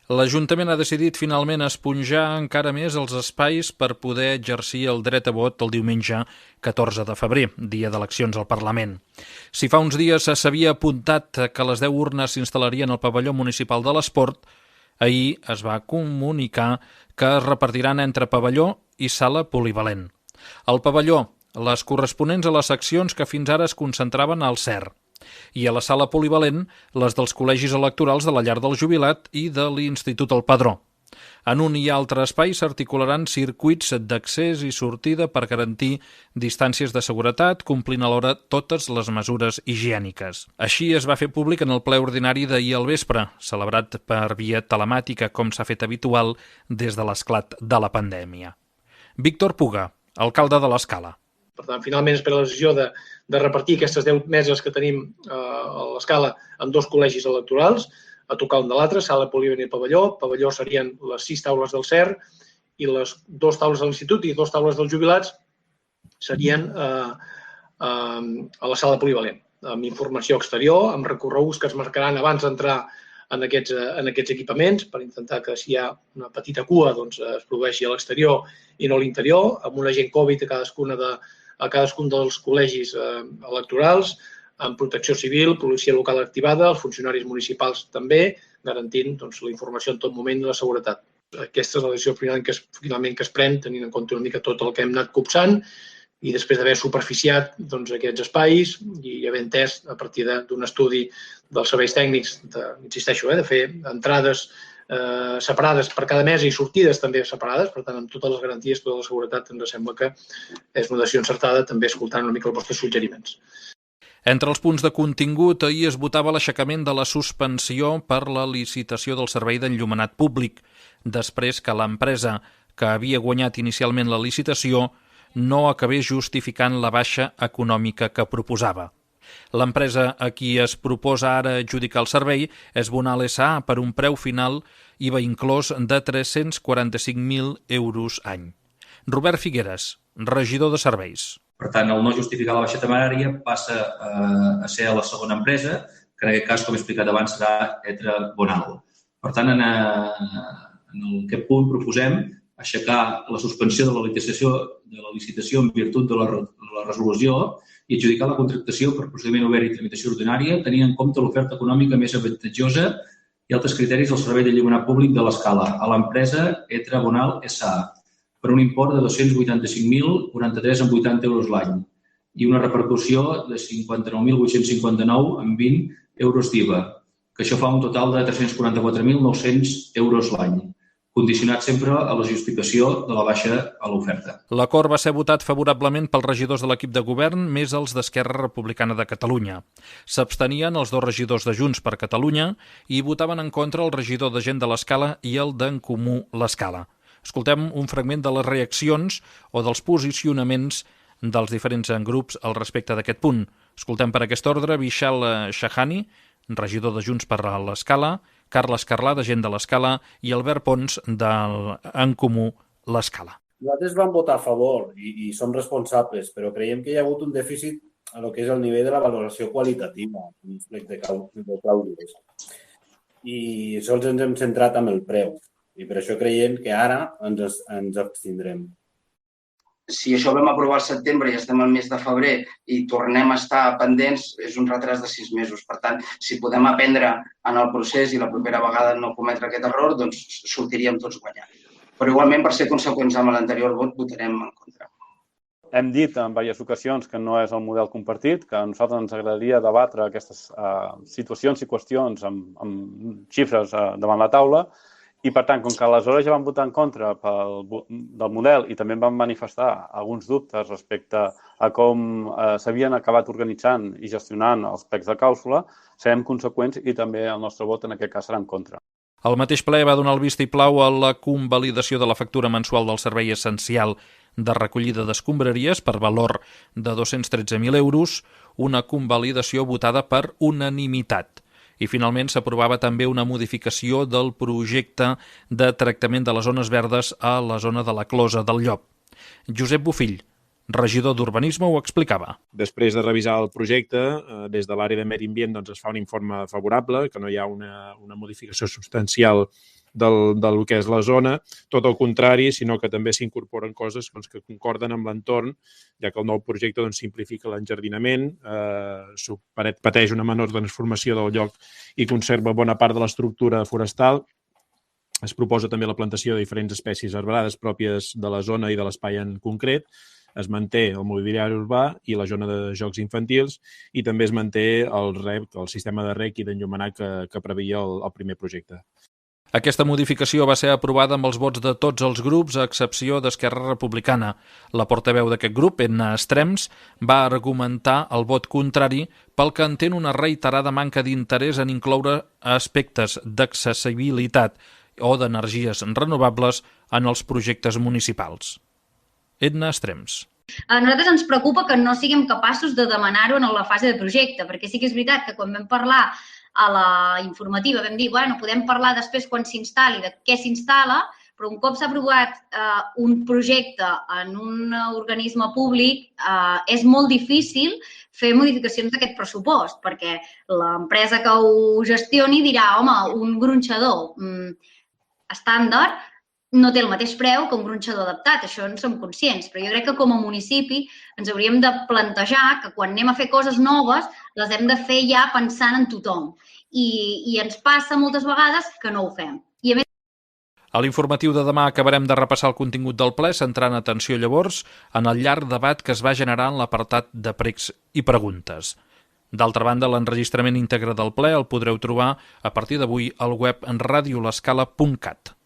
L'Ajuntament ha decidit finalment esponjar encara més els espais per poder exercir el dret a vot el diumenge 14 de febrer, dia d'eleccions al Parlament. Si fa uns dies s'havia apuntat que les 10 urnes s'instal·larien al pavelló municipal de l'Esport, ahir es va comunicar que es repartiran entre pavelló i sala polivalent. Al pavelló, les corresponents a les seccions que fins ara es concentraven al CER, i a la sala polivalent les dels col·legis electorals de la Llar del Jubilat i de l'Institut El Padró. En un i altre espai s'articularan circuits d'accés i sortida per garantir distàncies de seguretat, complint alhora totes les mesures higièniques. Així es va fer públic en el ple ordinari d'ahir al vespre, celebrat per via telemàtica com s'ha fet habitual des de l'esclat de la pandèmia. Víctor Puga, alcalde de l'Escala. Per tant, finalment es pren la decisió de repartir aquestes 10 meses que tenim a l'Escala en 2 col·legis electorals, a tocar un de l'altre, sala polivalent i pavelló. Pavelló serien les 6 taules del CER i les 2 taules de l'Institut i 2 taules dels jubilats serien a la sala polivalent, amb informació exterior, amb recorreguts que es marcaran abans d'entrar en aquests equipaments per intentar que si hi ha una petita cua doncs, es produeixi a l'exterior i no a l'interior, amb un agent Covid a cadascun dels col·legis electorals, amb protecció civil, policia local activada, els funcionaris municipals també, garantint doncs, la informació en tot moment i la seguretat. Aquesta és la decisió finalment que es pren, tenint en compte una mica tot el que hem anat copsant i després d'haver superficiat doncs, aquests espais i haver entès a partir d'un estudi dels serveis tècnics, insisteixo, de fer entrades separades per cada mesa i sortides també separades, per tant, amb totes les garanties, tota la seguretat, ens sembla que és una decisió encertada, també escoltant una mica els vostres suggeriments. Entre els punts de contingut, ahir es votava l'aixecament de la suspensió per la licitació del servei d'enllumenat públic, després que l'empresa que havia guanyat inicialment la licitació no acabés justificant la baixa econòmica que proposava. L'empresa a qui es proposa ara adjudicar el servei és Bonal S.A. per un preu final IVA inclòs de 345.000 euros any. Robert Figueres, regidor de serveis. Per tant, el no justificar la baixa temerària passa a ser a la segona empresa, que en aquest cas, com he explicat abans, serà ETRA Bonal. Per tant, en aquest punt proposem aixecar la suspensió de la licitació en virtut de la resolució i adjudicar la contractació per procediment obert i tramitació ordinària, tenint en compte l'oferta econòmica més avantatjosa i altres criteris del servei d'enllumenat públic de l'Escala a l'empresa ETRA Bonal S.A. per un import de 285.043,80 euros l'any i una repercussió de 59.859 amb 20 euros d'IVA, que això fa un total de 344.900 euros l'any, condicionat sempre a la justificació de la baixa a l'oferta. L'acord va ser votat favorablement pels regidors de l'equip de govern més els d'Esquerra Republicana de Catalunya. S'abstenien els 2 regidors de Junts per Catalunya i votaven en contra el regidor de Gent de l'Escala i el d'en Comú l'Escala. Escoltem un fragment de les reaccions o dels posicionaments dels diferents grups al respecte d'aquest punt. Escoltem per aquest ordre Vishal Shahani, regidor de Junts per l'Escala, Carles Carlà, de Gent de l'Escala, i Albert Pons, d'en Comú l'Escala. Nosaltres vam votar a favor i som responsables, però creiem que hi ha hagut un dèficit a lo que és el nivell de la valoració qualitativa en els plecs de clàusules. I sols ens hem centrat en el preu. I per això creiem que ara ens abstindrem. Si això ho vam aprovar al setembre i estem al mes de febrer i tornem a estar pendents, és un retras de 6 mesos. Per tant, si podem aprendre en el procés i la propera vegada no cometre aquest error, doncs sortiríem tots guanyant. Però igualment, per ser conseqüents amb l'anterior vot, votarem en contra. Hem dit en diverses ocasions que no és el model compartit, que a nosaltres ens agradaria debatre aquestes situacions i qüestions amb xifres davant la taula. I, per tant, com que aleshores ja vam votar en contra del model i també vam manifestar alguns dubtes respecte a com s'havien acabat organitzant i gestionant els plecs de clàusula, serem conseqüents i també el nostre vot en aquest cas serà en contra. El mateix ple va donar el vistiplau a la convalidació de la factura mensual del servei essencial de recollida d'escombraries per valor de 213.000 euros, una convalidació votada per unanimitat. I finalment s'aprovava també una modificació del projecte de tractament de les zones verdes a la zona de la Closa del Llop. Josep Bofill, regidor d'Urbanisme, ho explicava. Després de revisar el projecte, des de l'àrea de Medi Ambient es fa un informe favorable, que no hi ha una modificació substancial del que és la zona, tot el contrari, sinó que també s'incorporen coses que concorden amb l'entorn, ja que el nou projecte simplifica l'enjardinament, pateix una menor transformació del lloc i conserva bona part de l'estructura forestal. Es proposa també la plantació de diferents espècies arbrades pròpies de la zona i de l'espai en concret. Es manté el mobiliari urbà i la zona de jocs infantils i també es manté el sistema de rec i d'enllumenat que preveia el primer projecte. Aquesta modificació va ser aprovada amb els vots de tots els grups, a excepció d'Esquerra Republicana. La portaveu d'aquest grup, Edna Estrems, va argumentar el vot contrari pel que entén una reiterada manca d'interès en incloure aspectes d'accessibilitat o d'energies renovables en els projectes municipals. Edna Estrems. A nosaltres ens preocupa que no siguem capaços de demanar-ho en la fase de projecte, perquè sí que és veritat que quan vam parlar a la informativa vam dir, bueno, podem parlar després quan s'instal·li de què s'instal·la, però un cop s'ha aprovat un projecte en un organisme públic és molt difícil fer modificacions d'aquest pressupost, perquè l'empresa que ho gestioni dirà, home, un gronxador estàndard no té el mateix preu que un gronxador adaptat, això en som conscients, però jo crec que com a municipi ens hauríem de plantejar que quan anem a fer coses noves les hem de fer ja pensant en tothom i ens passa moltes vegades que no ho fem. I a més... A l'informatiu de demà acabarem de repassar el contingut del ple, centrant atenció llavors en el llarg debat que es va generar en l'apartat de pregs i preguntes. D'altra banda, l'enregistrament íntegre del ple el podreu trobar a partir d'avui al web en radiolescala.cat.